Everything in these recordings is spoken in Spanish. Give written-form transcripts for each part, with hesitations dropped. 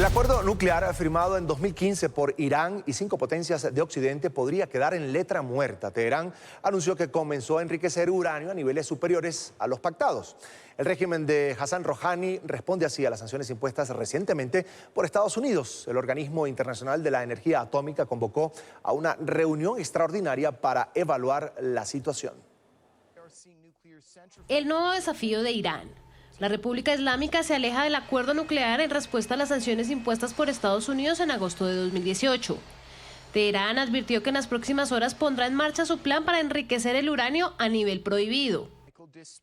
acuerdo nuclear firmado en 2015 por Irán y 5 potencias de Occidente podría quedar en letra muerta. Teherán anunció que comenzó a enriquecer uranio a niveles superiores a los pactados. El régimen de Hassan Rouhani responde así a las sanciones impuestas recientemente por Estados Unidos. El Organismo Internacional de la Energía Atómica convocó a una reunión extraordinaria para evaluar la situación. El nuevo desafío de Irán. La República Islámica se aleja del acuerdo nuclear en respuesta a las sanciones impuestas por Estados Unidos en agosto de 2018. Teherán advirtió que en las próximas horas pondrá en marcha su plan para enriquecer el uranio a nivel prohibido.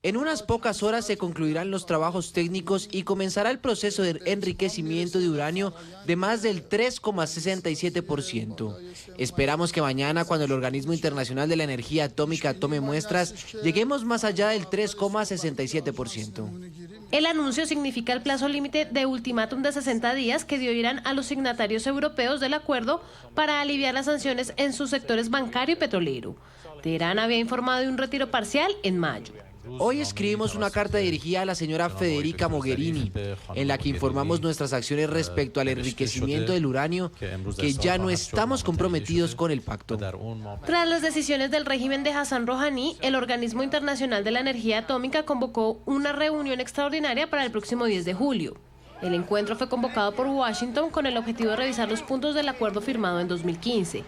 En unas pocas horas se concluirán los trabajos técnicos y comenzará el proceso de enriquecimiento de uranio de más del 3,67%. Esperamos que mañana, cuando el Organismo Internacional de la Energía Atómica tome muestras, lleguemos más allá del 3,67%. El anuncio significa el plazo límite de ultimátum de 60 días que dio Irán a los signatarios europeos del acuerdo para aliviar las sanciones en sus sectores bancario y petrolero. Teherán había informado de un retiro parcial en mayo. Hoy escribimos una carta dirigida a la señora Federica Mogherini, en la que informamos nuestras acciones respecto al enriquecimiento del uranio, que ya no estamos comprometidos con el pacto. Tras las decisiones del régimen de Hassan Rouhani, el Organismo Internacional de la Energía Atómica convocó una reunión extraordinaria para el próximo 10 de julio. El encuentro fue convocado por Washington con el objetivo de revisar los puntos del acuerdo firmado en 2015.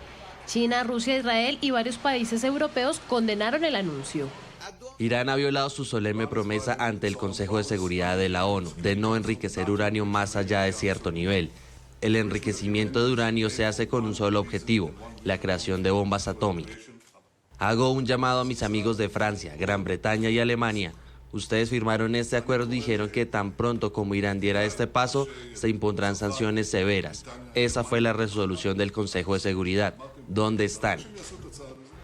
China, Rusia, Israel y varios países europeos condenaron el anuncio. Irán ha violado su solemne promesa ante el Consejo de Seguridad de la ONU de no enriquecer uranio más allá de cierto nivel. El enriquecimiento de uranio se hace con un solo objetivo, la creación de bombas atómicas. Hago un llamado a mis amigos de Francia, Gran Bretaña y Alemania. Ustedes firmaron este acuerdo y dijeron que tan pronto como Irán diera este paso, se impondrán sanciones severas. Esa fue la resolución del Consejo de Seguridad. ¿Dónde están?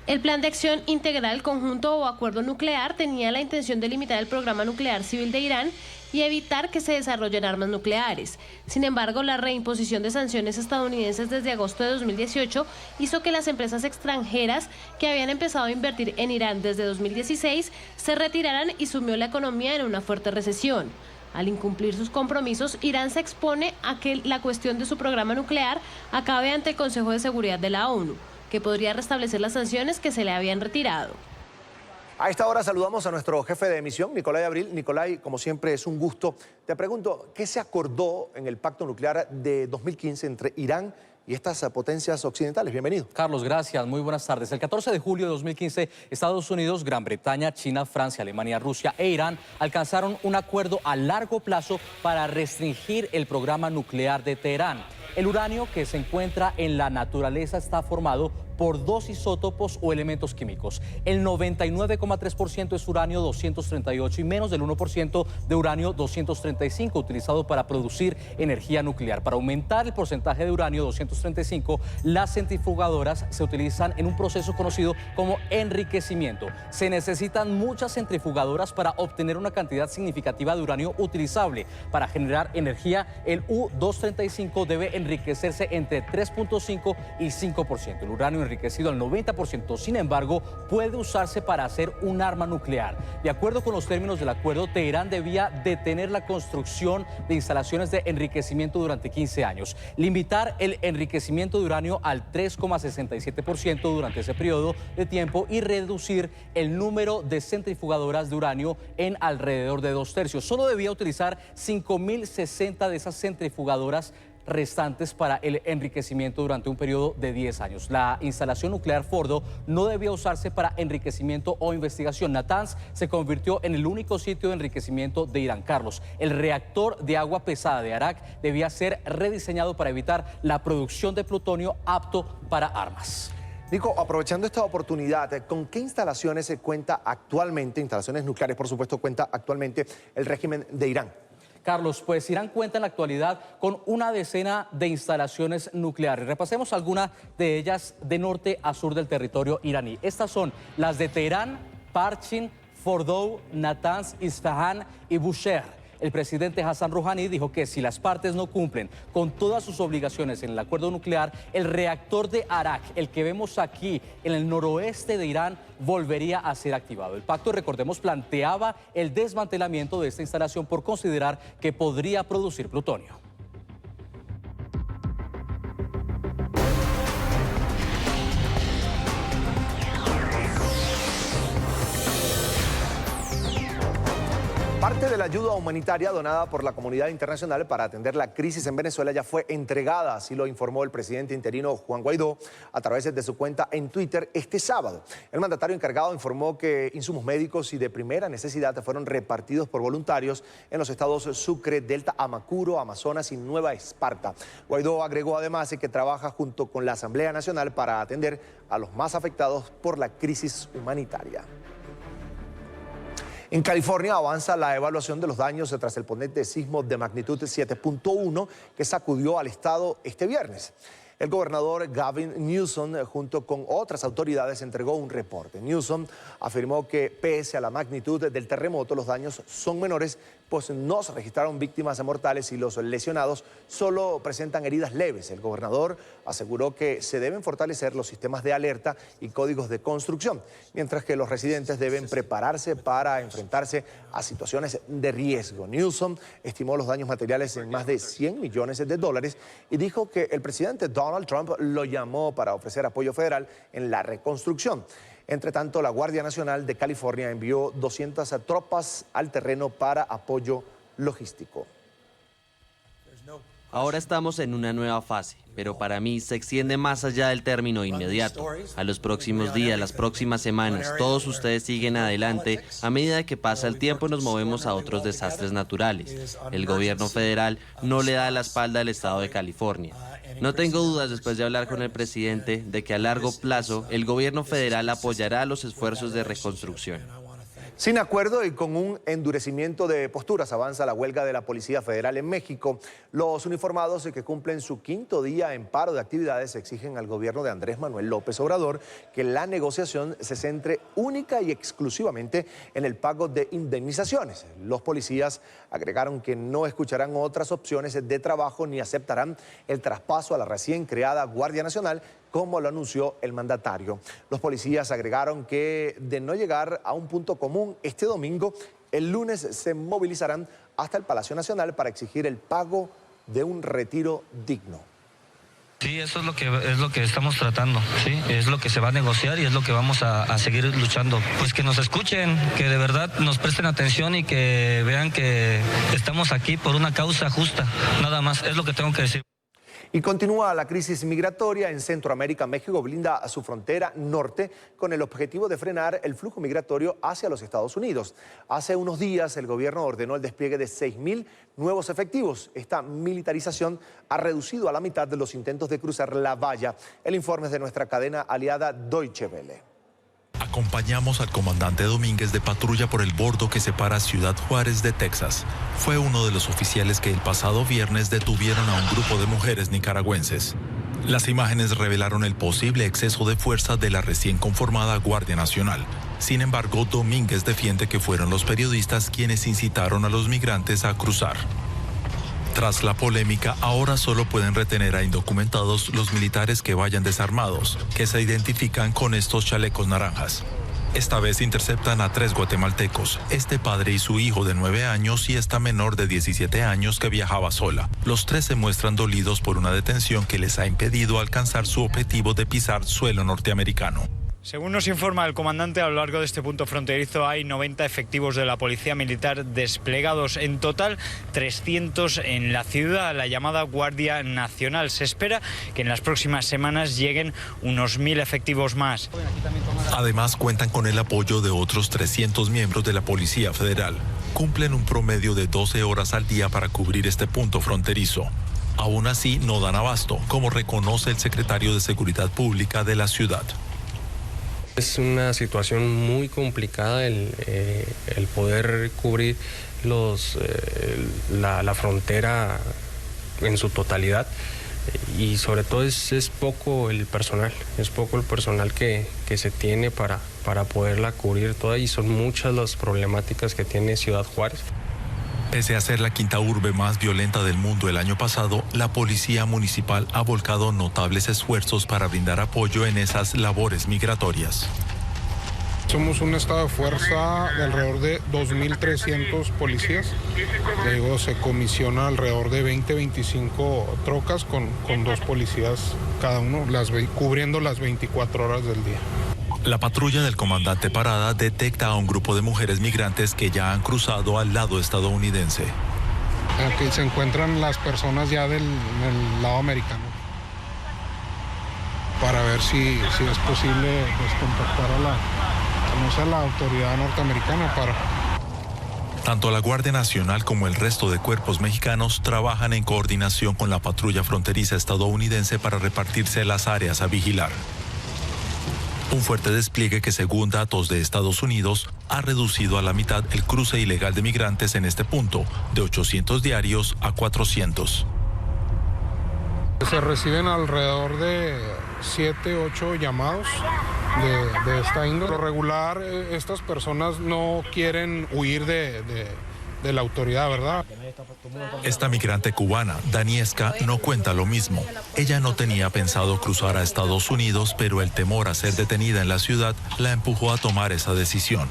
El Plan de Acción Integral Conjunto o Acuerdo Nuclear tenía la intención de limitar el programa nuclear civil de Irán y evitar que se desarrollen armas nucleares. Sin embargo, la reimposición de sanciones estadounidenses desde agosto de 2018 hizo que las empresas extranjeras que habían empezado a invertir en Irán desde 2016 se retiraran y sumió la economía en una fuerte recesión. Al incumplir sus compromisos, Irán se expone a que la cuestión de su programa nuclear acabe ante el Consejo de Seguridad de la ONU, que podría restablecer las sanciones que se le habían retirado. A esta hora saludamos a nuestro jefe de emisión, Nicolai Abril. Nicolai, como siempre, es un gusto. Te pregunto, ¿qué se acordó en el pacto nuclear de 2015 entre Irán y estas potencias occidentales? Bienvenido. Carlos, gracias. Muy buenas tardes. El 14 de julio de 2015, Estados Unidos, Gran Bretaña, China, Francia, Alemania, Rusia e Irán alcanzaron un acuerdo a largo plazo para restringir el programa nuclear de Teherán. El uranio que se encuentra en la naturaleza está formado por 2 isótopos o elementos químicos. El 99,3% es uranio 238 y menos del 1% de uranio 235 utilizado para producir energía nuclear. Para aumentar el porcentaje de uranio 235, las centrifugadoras se utilizan en un proceso conocido como enriquecimiento. Se necesitan muchas centrifugadoras para obtener una cantidad significativa de uranio utilizable. Para generar energía, el U-235 debe enriquecerse entre 3,5 y 5%. El uranio enriquecido al 90%, sin embargo, puede usarse para hacer un arma nuclear. De acuerdo con los términos del acuerdo, Teherán debía detener la construcción de instalaciones de enriquecimiento durante 15 años, limitar el enriquecimiento de uranio al 3,67% durante ese periodo de tiempo y reducir el número de centrifugadoras de uranio en alrededor de 2/3. Solo debía utilizar 5.060 de esas centrifugadoras restantes para el enriquecimiento durante un periodo de 10 años. La instalación nuclear Fordo no debía usarse para enriquecimiento o investigación. Natanz se convirtió en el único sitio de enriquecimiento de Irán. Carlos, el reactor de agua pesada de Arak debía ser rediseñado para evitar la producción de plutonio apto para armas. Nico, aprovechando esta oportunidad, ¿con qué instalaciones se cuenta actualmente, instalaciones nucleares por supuesto, cuenta actualmente el régimen de Irán? Carlos, pues Irán cuenta en la actualidad con una decena de instalaciones nucleares. Repasemos algunas de ellas de norte a sur del territorio iraní. Estas son las de Teherán, Parchin, Fordow, Natanz, Isfahan y Bushehr. El presidente Hassan Rouhani dijo que si las partes no cumplen con todas sus obligaciones en el acuerdo nuclear, el reactor de Arak, el que vemos aquí en el noroeste de Irán, volvería a ser activado. El pacto, recordemos, planteaba el desmantelamiento de esta instalación por considerar que podría producir plutonio. Parte de la ayuda humanitaria donada por la comunidad internacional para atender la crisis en Venezuela ya fue entregada, así lo informó el presidente interino Juan Guaidó a través de su cuenta en Twitter este sábado. El mandatario encargado informó que insumos médicos y de primera necesidad fueron repartidos por voluntarios en los estados Sucre, Delta, Amacuro, Amazonas y Nueva Esparta. Guaidó agregó además que trabaja junto con la Asamblea Nacional para atender a los más afectados por la crisis humanitaria. En California avanza la evaluación de los daños tras el potente sismo de magnitud 7.1 que sacudió al estado este viernes. El gobernador Gavin Newsom, junto con otras autoridades, entregó un reporte. Newsom afirmó que pese a la magnitud del terremoto, los daños son menores, pues no se registraron víctimas mortales y los lesionados solo presentan heridas leves. El gobernador aseguró que se deben fortalecer los sistemas de alerta y códigos de construcción, mientras que los residentes deben prepararse para enfrentarse a situaciones de riesgo. Newsom estimó los daños materiales en más de $100 millones y dijo que el presidente Donald Trump lo llamó para ofrecer apoyo federal en la reconstrucción. Entre tanto, la Guardia Nacional de California envió 200 tropas al terreno para apoyo logístico. Ahora estamos en una nueva fase, pero para mí se extiende más allá del término inmediato. A los próximos días, las próximas semanas, todos ustedes siguen adelante. A medida que pasa el tiempo nos movemos a otros desastres naturales. El gobierno federal no le da la espalda al estado de California. No tengo dudas, después de hablar con el presidente, de que a largo plazo el gobierno federal apoyará los esfuerzos de reconstrucción. Sin acuerdo y con un endurecimiento de posturas avanza la huelga de la Policía Federal en México. Los uniformados que cumplen su 5º día en paro de actividades exigen al gobierno de Andrés Manuel López Obrador que la negociación se centre única y exclusivamente en el pago de indemnizaciones. Los policías agregaron que no escucharán otras opciones de trabajo ni aceptarán el traspaso a la recién creada Guardia Nacional, como lo anunció el mandatario. Los policías agregaron que de no llegar a un punto común este domingo, el lunes se movilizarán hasta el Palacio Nacional para exigir el pago de un retiro digno. Sí, eso es lo que estamos tratando, sí, es lo que se va a negociar y es lo que vamos a seguir luchando. Pues que nos escuchen, que de verdad nos presten atención y que vean que estamos aquí por una causa justa, nada más, es lo que tengo que decir. Y continúa la crisis migratoria en Centroamérica. México blinda su frontera norte con el objetivo de frenar el flujo migratorio hacia los Estados Unidos. Hace unos días el gobierno ordenó el despliegue de 6.000 nuevos efectivos. Esta militarización ha reducido a la mitad de los intentos de cruzar la valla. El informe es de nuestra cadena aliada Deutsche Welle. Acompañamos al comandante Domínguez de patrulla por el bordo que separa Ciudad Juárez de Texas. Fue uno de los oficiales que el pasado viernes detuvieron a un grupo de mujeres nicaragüenses. Las imágenes revelaron el posible exceso de fuerza de la recién conformada Guardia Nacional. Sin embargo, Domínguez defiende que fueron los periodistas quienes incitaron a los migrantes a cruzar. Tras la polémica, ahora solo pueden retener a indocumentados los militares que vayan desarmados, que se identifican con estos chalecos naranjas. Esta vez interceptan a 3 guatemaltecos, este padre y su hijo de 9 años y esta menor de 17 años que viajaba sola. Los 3 se muestran dolidos por una detención que les ha impedido alcanzar su objetivo de pisar suelo norteamericano. Según nos informa el comandante, a lo largo de este punto fronterizo hay 90 efectivos de la Policía Militar desplegados. En total, 300 en la ciudad, la llamada Guardia Nacional. Se espera que en las próximas semanas lleguen unos 1.000 efectivos más. Además, cuentan con el apoyo de otros 300 miembros de la Policía Federal. Cumplen un promedio de 12 horas al día para cubrir este punto fronterizo. Aún así, no dan abasto, como reconoce el secretario de Seguridad Pública de la ciudad. Es una situación muy complicada el poder cubrir la frontera en su totalidad y sobre todo es poco el personal que se tiene para poderla cubrir toda y son muchas las problemáticas que tiene Ciudad Juárez. Pese a ser la quinta urbe más violenta del mundo el año pasado, la policía municipal ha volcado notables esfuerzos para brindar apoyo en esas labores migratorias. Somos un estado de fuerza de alrededor de 2.300 policías. Luego se comisiona alrededor de 20-25 trocas con 2 policías cada uno, cubriendo las 24 horas del día. La patrulla del comandante Parada detecta a un grupo de mujeres migrantes que ya han cruzado al lado estadounidense. Aquí se encuentran las personas ya del lado americano, para ver si es posible contactar a la autoridad norteamericana para... Tanto la Guardia Nacional como el resto de cuerpos mexicanos trabajan en coordinación con la patrulla fronteriza estadounidense para repartirse las áreas a vigilar. Un fuerte despliegue que, según datos de Estados Unidos, ha reducido a la mitad el cruce ilegal de migrantes en este punto, de 800 diarios a 400. Se reciben alrededor de 7, 8 llamados de esta índole. Por lo regular, estas personas no quieren huir de la autoridad, ¿verdad? Esta migrante cubana, Daniesca, no cuenta lo mismo. Ella no tenía pensado cruzar a Estados Unidos, pero el temor a ser detenida en la ciudad la empujó a tomar esa decisión.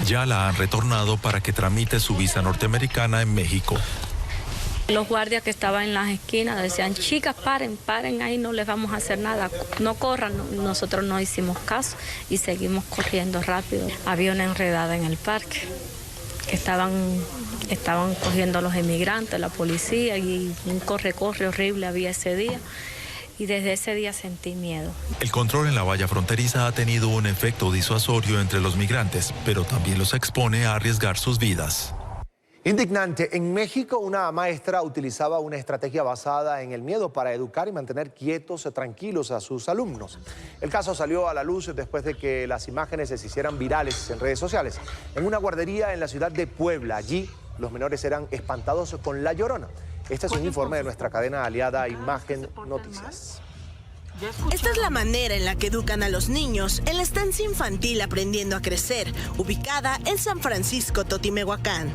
Ya la han retornado para que tramite su visa norteamericana en México. Los guardias que estaban en las esquinas decían, chicas, paren ahí, no les vamos a hacer nada, no corran. Nosotros no hicimos caso y seguimos corriendo rápido. Había una enredada en el parque, que estaban cogiendo a los inmigrantes, la policía, y un corre horrible había ese día. Y desde ese día sentí miedo. El control en la valla fronteriza ha tenido un efecto disuasorio entre los migrantes, pero también los expone a arriesgar sus vidas. Indignante. En México, una maestra utilizaba una estrategia basada en el miedo para educar y mantener quietos, tranquilos a sus alumnos. El caso salió a la luz después de que las imágenes se hicieran virales en redes sociales. En una guardería en la ciudad de Puebla, allí los menores eran espantados con La Llorona. Este es un informe de nuestra cadena aliada Imagen Noticias. Esta es la manera en la que educan a los niños en la estancia infantil Aprendiendo a Crecer, ubicada en San Francisco, Totimehuacán.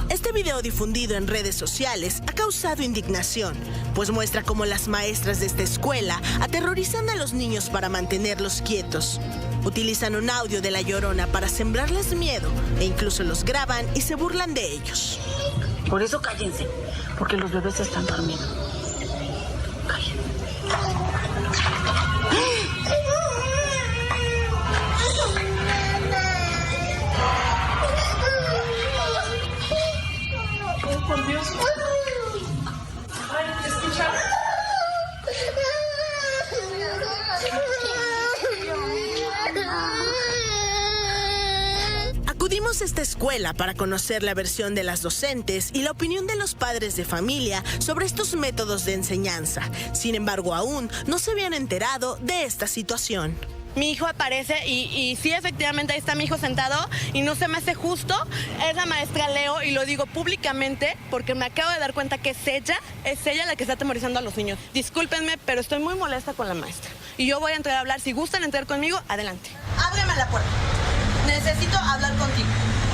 Este video difundido en redes sociales ha causado indignación, pues muestra cómo las maestras de esta escuela aterrorizan a los niños para mantenerlos quietos. Utilizan un audio de La Llorona para sembrarles miedo e incluso los graban y se burlan de ellos. Por eso cállense, porque los bebés están durmiendo. Cállense. Por Dios. Ay, escucha. Acudimos a esta escuela para conocer la versión de las docentes y la opinión de los padres de familia sobre estos métodos de enseñanza. Sin embargo, aún no se habían enterado de esta situación. Mi hijo aparece y sí, efectivamente, ahí está mi hijo sentado y no se me hace justo. Es la maestra Leo y lo digo públicamente porque me acabo de dar cuenta que es ella la que está atemorizando a los niños. Discúlpenme, pero estoy muy molesta con la maestra. Y yo voy a entrar a hablar. Si gustan entrar conmigo, adelante. Ábreme la puerta. Necesito hablar contigo.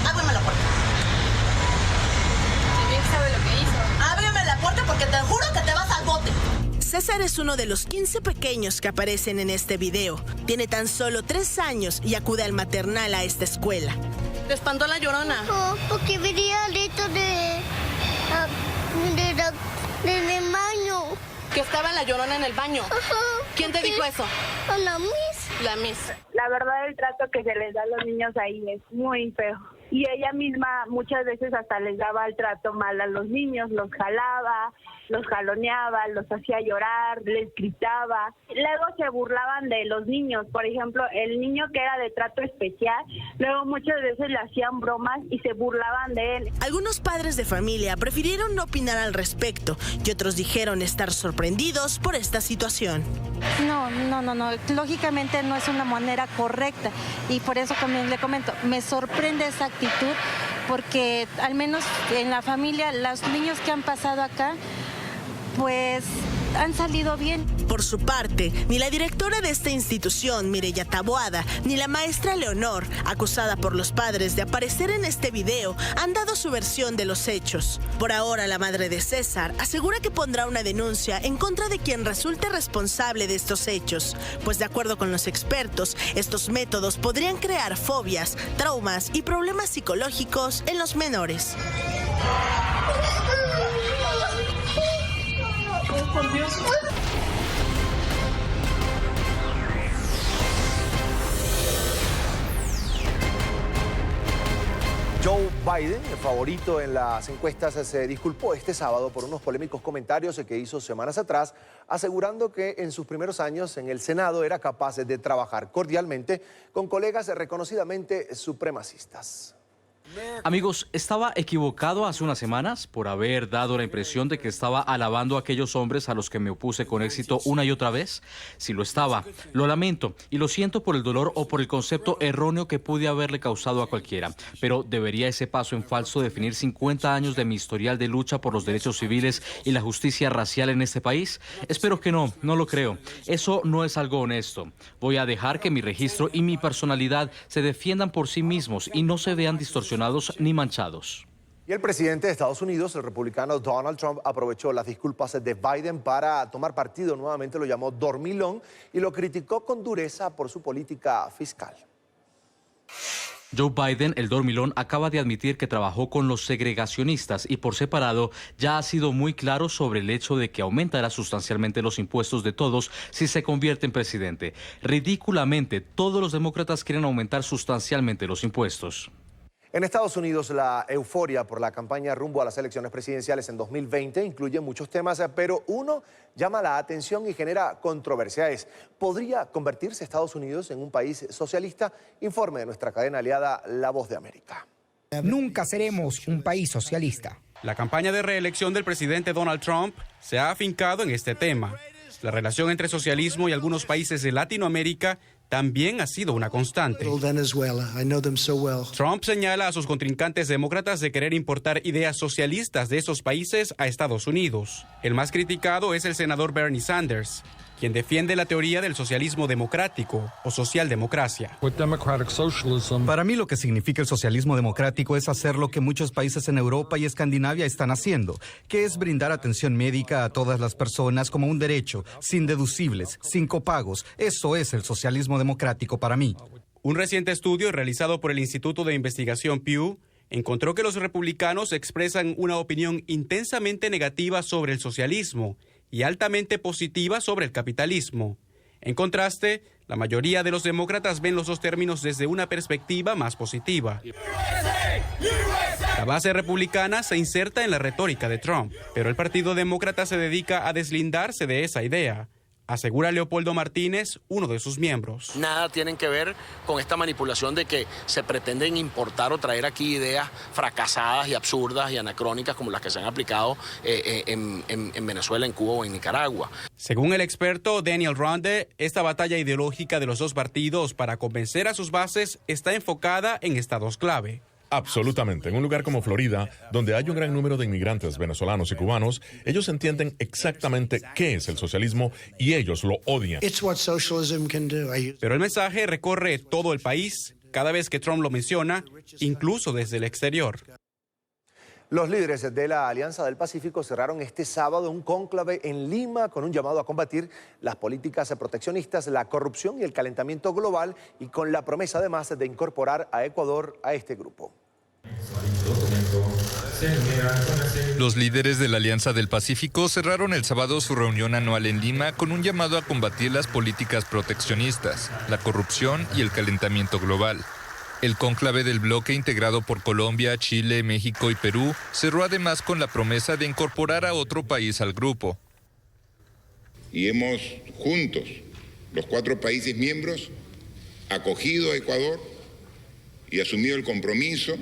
Ábreme la puerta. Si bien sabe lo que hizo. Ábreme la puerta porque te juro que te vas al bote. César es uno de los 15 pequeños que aparecen en este video. Tiene tan solo 3 años y acude al maternal a esta escuela. ¿Te espantó La Llorona? No, porque venía dentro del baño. Que estaba La Llorona en el baño. Ajá. ¿Quién te dijo eso? La Miss. La Miss. La verdad, el trato que se les da a los niños ahí es muy feo. Y ella misma muchas veces hasta les daba el trato mal a los niños, los jalaba, los jaloneaba, los hacía llorar, les gritaba. Luego se burlaban de los niños, por ejemplo, el niño que era de trato especial, luego muchas veces le hacían bromas y se burlaban de él. Algunos padres de familia prefirieron no opinar al respecto y otros dijeron estar sorprendidos por esta situación. No, lógicamente no es una manera correcta y por eso también le comento, me sorprende esa actitud porque al menos en la familia los niños que han pasado acá pues han salido bien. Por su parte, ni la directora de esta institución, Mireya Taboada, ni la maestra Leonor, acusada por los padres de aparecer en este video, han dado su versión de los hechos. Por ahora, la madre de César asegura que pondrá una denuncia en contra de quien resulte responsable de estos hechos, pues de acuerdo con los expertos, estos métodos podrían crear fobias, traumas y problemas psicológicos en los menores. Joe Biden, el favorito en las encuestas, se disculpó este sábado por unos polémicos comentarios que hizo semanas atrás, asegurando que en sus primeros años en el Senado era capaz de trabajar cordialmente con colegas reconocidamente supremacistas. Amigos, estaba equivocado hace unas semanas por haber dado la impresión de que estaba alabando a aquellos hombres a los que me opuse con éxito una y otra vez. Si lo estaba, lo lamento y lo siento por el dolor o por el concepto erróneo que pude haberle causado a cualquiera. Pero ¿debería ese paso en falso definir 50 años de mi historial de lucha por los derechos civiles y la justicia racial en este país? Espero que no lo creo. Eso no es algo honesto. Voy a dejar que mi registro y mi personalidad se defiendan por sí mismos y no se vean distorsionados ni manchados. Y el presidente de Estados Unidos, el republicano Donald Trump, aprovechó las disculpas de Biden para tomar partido. Nuevamente lo llamó dormilón y lo criticó con dureza por su política fiscal. Joe Biden, el dormilón, acaba de admitir que trabajó con los segregacionistas y por separado ya ha sido muy claro sobre el hecho de que aumentará sustancialmente los impuestos de todos si se convierte en presidente. Ridículamente, todos los demócratas quieren aumentar sustancialmente los impuestos. En Estados Unidos, la euforia por la campaña rumbo a las elecciones presidenciales en 2020 incluye muchos temas, pero uno llama la atención y genera controversia. ¿Podría convertirse Estados Unidos en un país socialista? Informe de nuestra cadena aliada La Voz de América. Nunca seremos un país socialista. La campaña de reelección del presidente Donald Trump se ha afincado en este tema. La relación entre socialismo y algunos países de Latinoamérica también ha sido una constante. Trump señala a sus contrincantes demócratas de querer importar ideas socialistas de esos países a Estados Unidos. El más criticado es el senador Bernie Sanders, quien defiende la teoría del socialismo democrático o socialdemocracia. Para mí lo que significa el socialismo democrático es hacer lo que muchos países en Europa y Escandinavia están haciendo, que es brindar atención médica a todas las personas como un derecho, sin deducibles, sin copagos. Eso es el socialismo democrático para mí. Un reciente estudio realizado por el Instituto de Investigación Pew encontró que los republicanos expresan una opinión intensamente negativa sobre el socialismo y altamente positiva sobre el capitalismo. En contraste, la mayoría de los demócratas ven los dos términos desde una perspectiva más positiva. La base republicana se inserta en la retórica de Trump, pero el Partido Demócrata se dedica a deslindarse de esa idea, asegura Leopoldo Martínez, uno de sus miembros. Nada tienen que ver con esta manipulación de que se pretenden importar o traer aquí ideas fracasadas y absurdas y anacrónicas como las que se han aplicado en Venezuela, en Cuba o en Nicaragua. Según el experto Daniel Ronde, esta batalla ideológica de los dos partidos para convencer a sus bases está enfocada en estados clave. Absolutamente. En un lugar como Florida, donde hay un gran número de inmigrantes venezolanos y cubanos, ellos entienden exactamente qué es el socialismo y ellos lo odian. Pero el mensaje recorre todo el país cada vez que Trump lo menciona, incluso desde el exterior. Los líderes de la Alianza del Pacífico cerraron este sábado un cónclave en Lima con un llamado a combatir las políticas proteccionistas, la corrupción y el calentamiento global y con la promesa además de incorporar a Ecuador a este grupo. Los líderes de la Alianza del Pacífico cerraron el sábado su reunión anual en Lima con un llamado a combatir las políticas proteccionistas, la corrupción y el calentamiento global. El cónclave del bloque, integrado por Colombia, Chile, México y Perú, cerró además con la promesa de incorporar a otro país al grupo. Y hemos juntos, los 4 países miembros, acogido a Ecuador y asumido el compromiso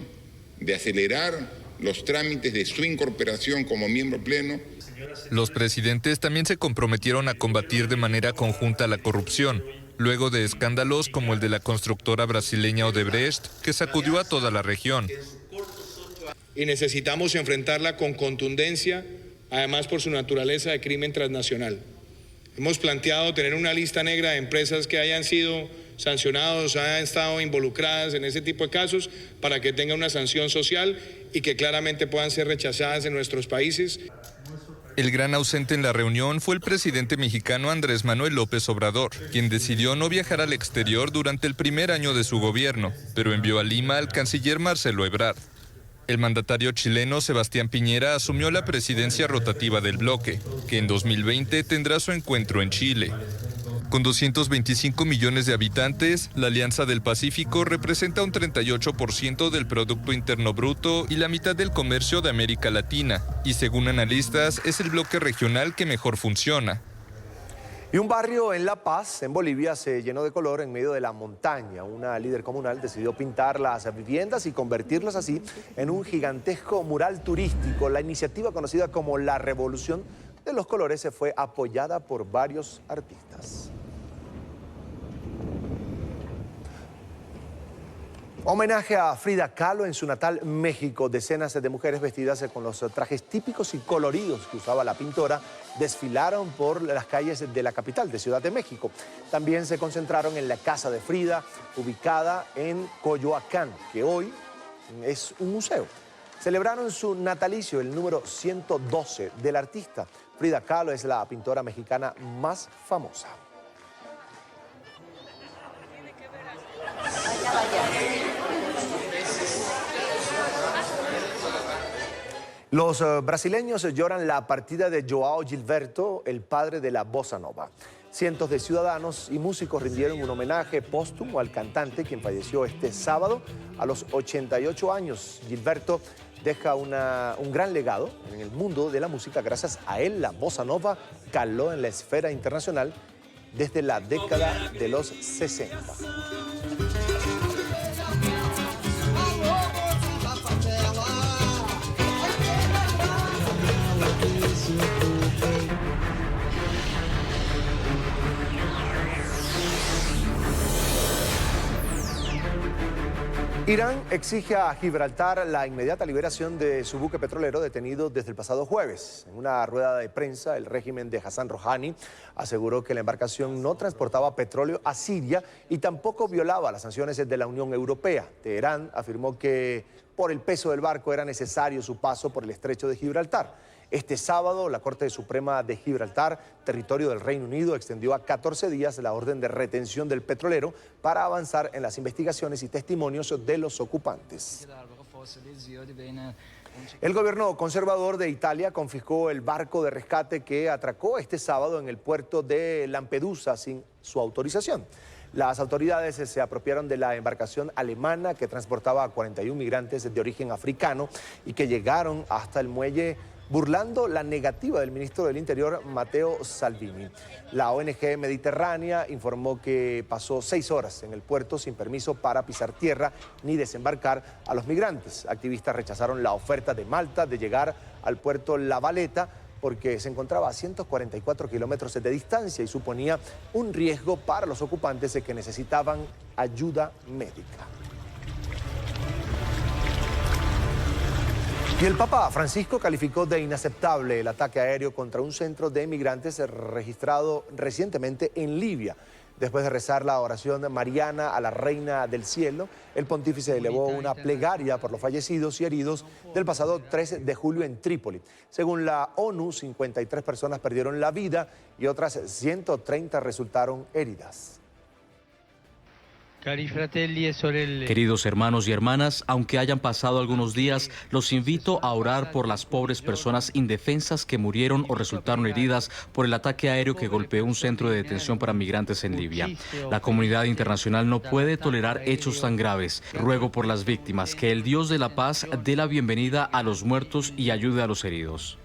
de acelerar los trámites de su incorporación como miembro pleno. Los presidentes también se comprometieron a combatir de manera conjunta la corrupción, luego de escándalos como el de la constructora brasileña Odebrecht, que sacudió a toda la región. Y necesitamos enfrentarla con contundencia, además por su naturaleza de crimen transnacional. Hemos planteado tener una lista negra de empresas que hayan sido sancionados, hayan estado involucradas en ese tipo de casos, para que tengan una sanción social y que claramente puedan ser rechazadas en nuestros países. El gran ausente en la reunión fue el presidente mexicano Andrés Manuel López Obrador, quien decidió no viajar al exterior durante el primer año de su gobierno, pero envió a Lima al canciller Marcelo Ebrard. El mandatario chileno Sebastián Piñera asumió la presidencia rotativa del bloque, que en 2020 tendrá su encuentro en Chile. Con 225 millones de habitantes, la Alianza del Pacífico representa un 38% del Producto Interno Bruto y la mitad del comercio de América Latina, y según analistas es el bloque regional que mejor funciona. Y un barrio en La Paz, en Bolivia, se llenó de color en medio de la montaña. Una líder comunal decidió pintar las viviendas y convertirlas así en un gigantesco mural turístico. La iniciativa, conocida como la Revolución de los Colores, se fue apoyada por varios artistas. Homenaje a Frida Kahlo en su natal México. Decenas de mujeres vestidas con los trajes típicos y coloridos que usaba la pintora desfilaron por las calles de la capital de Ciudad de México. También se concentraron en la casa de Frida, ubicada en Coyoacán, que hoy es un museo. Celebraron su natalicio, el número 112 del artista. Frida Kahlo es la pintora mexicana más famosa. Los brasileños lloran la partida de João Gilberto, el padre de la bossa nova. Cientos de ciudadanos y músicos rindieron un homenaje póstumo al cantante, quien falleció este sábado a los 88 años. Gilberto deja un gran legado en el mundo de la música. Gracias a él, la bossa nova caló en la esfera internacional desde la década de los 60. Irán exige a Gibraltar la inmediata liberación de su buque petrolero detenido desde el pasado jueves. En una rueda de prensa, el régimen de Hassan Rouhani aseguró que la embarcación no transportaba petróleo a Siria y tampoco violaba las sanciones de la Unión Europea. Teherán afirmó que por el peso del barco era necesario su paso por el estrecho de Gibraltar. Este sábado, la Corte Suprema de Gibraltar, territorio del Reino Unido, extendió a 14 días la orden de retención del petrolero para avanzar en las investigaciones y testimonios de los ocupantes. El gobierno conservador de Italia confiscó el barco de rescate que atracó este sábado en el puerto de Lampedusa sin su autorización. Las autoridades se apropiaron de la embarcación alemana que transportaba a 41 migrantes de origen africano y que llegaron hasta el muelle burlando la negativa del ministro del Interior, Matteo Salvini. La ONG Mediterránea informó que pasó 6 horas en el puerto sin permiso para pisar tierra ni desembarcar a los migrantes. Activistas rechazaron la oferta de Malta de llegar al puerto La Valeta porque se encontraba a 144 kilómetros de distancia y suponía un riesgo para los ocupantes de que necesitaban ayuda médica. Y el Papa Francisco calificó de inaceptable el ataque aéreo contra un centro de migrantes registrado recientemente en Libia. Después de rezar la oración mariana a la Reina del Cielo, el pontífice elevó una plegaria por los fallecidos y heridos del pasado 13 de julio en Trípoli. Según la ONU, 53 personas perdieron la vida y otras 130 resultaron heridas. Queridos hermanos y hermanas, aunque hayan pasado algunos días, los invito a orar por las pobres personas indefensas que murieron o resultaron heridas por el ataque aéreo que golpeó un centro de detención para migrantes en Libia. La comunidad internacional no puede tolerar hechos tan graves. Ruego por las víctimas, que el Dios de la paz dé la bienvenida a los muertos y ayude a los heridos.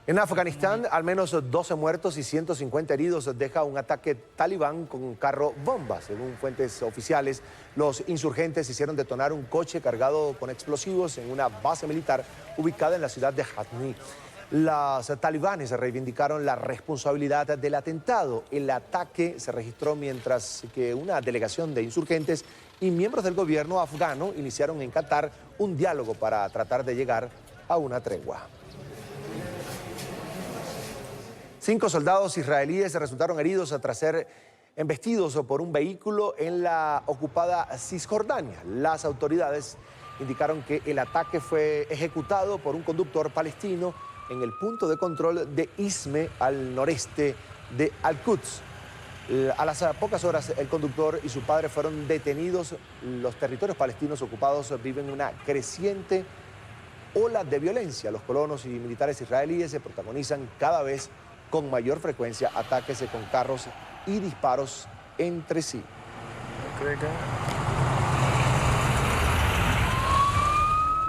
En Afganistán, al menos 12 muertos y 150 heridos deja un ataque talibán con un carro bomba. Según fuentes oficiales, los insurgentes hicieron detonar un coche cargado con explosivos en una base militar ubicada en la ciudad de Ghazni. Los talibanes reivindicaron la responsabilidad del atentado. El ataque se registró mientras que una delegación de insurgentes y miembros del gobierno afgano iniciaron en Qatar un diálogo para tratar de llegar a una tregua. 5 soldados israelíes resultaron heridos tras ser embestidos por un vehículo en la ocupada Cisjordania. Las autoridades indicaron que el ataque fue ejecutado por un conductor palestino en el punto de control de Isme, al noreste de Al-Quds. A las pocas horas, el conductor y su padre fueron detenidos. Los territorios palestinos ocupados viven una creciente ola de violencia. Los colonos y militares israelíes se protagonizan cada vez con mayor frecuencia ataques con carros y disparos entre sí.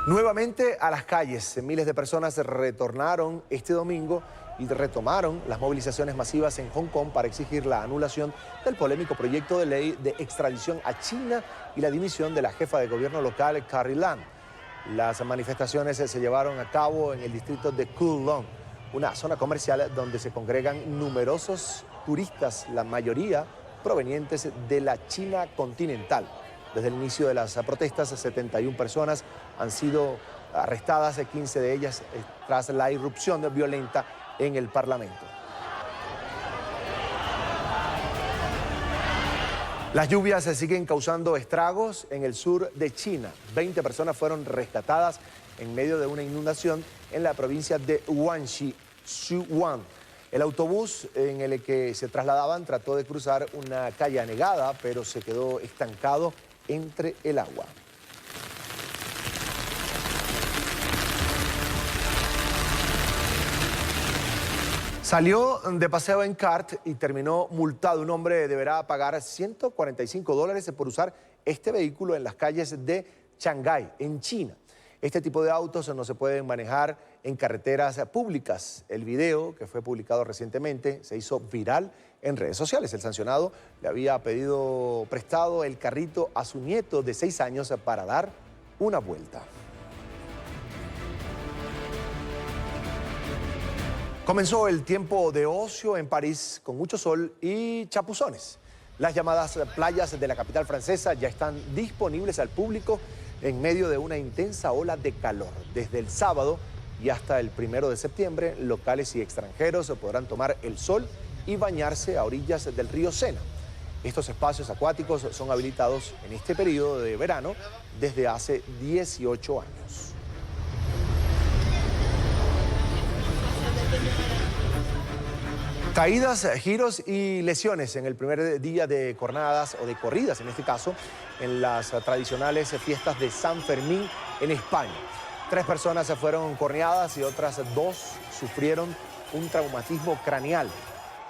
Nuevamente a las calles, miles de personas retornaron este domingo y retomaron las movilizaciones masivas en Hong Kong para exigir la anulación del polémico proyecto de ley de extradición a China y la dimisión de la jefa de gobierno local, Carrie Lam. Las manifestaciones se llevaron a cabo en el distrito de Kowloon, una zona comercial donde se congregan numerosos turistas, la mayoría provenientes de la China continental. Desde el inicio de las protestas, 71 personas han sido arrestadas, 15 de ellas tras la irrupción violenta en el Parlamento. Las lluvias se siguen causando estragos en el sur de China. 20 personas fueron rescatadas en medio de una inundación en la provincia de Guangxi, Sichuan. El autobús en el que se trasladaban trató de cruzar una calle anegada, pero se quedó estancado entre el agua. Salió de paseo en kart y terminó multado. Un hombre deberá pagar $145 por usar este vehículo en las calles de Shanghái, en China. Este tipo de autos no se pueden manejar en carreteras públicas. El video, que fue publicado recientemente, se hizo viral en redes sociales. El sancionado le había pedido prestado el carrito a su nieto de 6 años para dar una vuelta. Comenzó el tiempo de ocio en París con mucho sol y chapuzones. Las llamadas playas de la capital francesa ya están disponibles al público en medio de una intensa ola de calor. Desde el sábado y hasta el 1 de septiembre, locales y extranjeros podrán tomar el sol y bañarse a orillas del río Sena. Estos espacios acuáticos son habilitados en este periodo de verano desde hace 18 años. Caídas, giros y lesiones en el primer día de jornadas o de corridas, en este caso, en las tradicionales fiestas de San Fermín en España. 3 personas se fueron corneadas y otras 2 sufrieron un traumatismo craneal.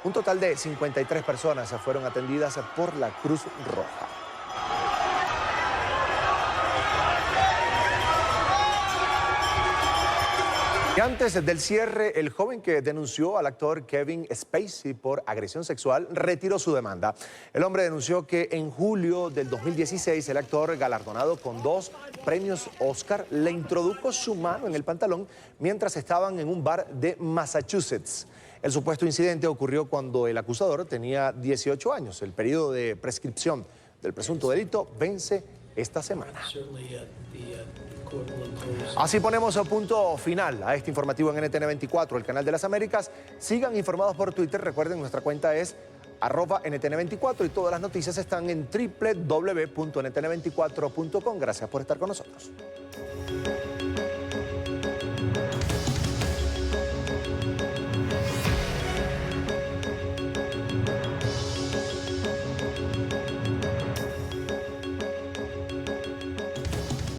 Un total de 53 personas fueron atendidas por la Cruz Roja. Y antes del cierre, el joven que denunció al actor Kevin Spacey por agresión sexual retiró su demanda. El hombre denunció que en julio del 2016 el actor, galardonado con 2 premios Oscar, le introdujo su mano en el pantalón mientras estaban en un bar de Massachusetts. El supuesto incidente ocurrió cuando el acusador tenía 18 años. El periodo de prescripción del presunto delito vence esta semana. Así ponemos a punto final a este informativo en NTN 24, el canal de las Américas. Sigan informados por Twitter. Recuerden, nuestra cuenta es @NTN24 y todas las noticias están en www.ntn24.com. Gracias por estar con nosotros.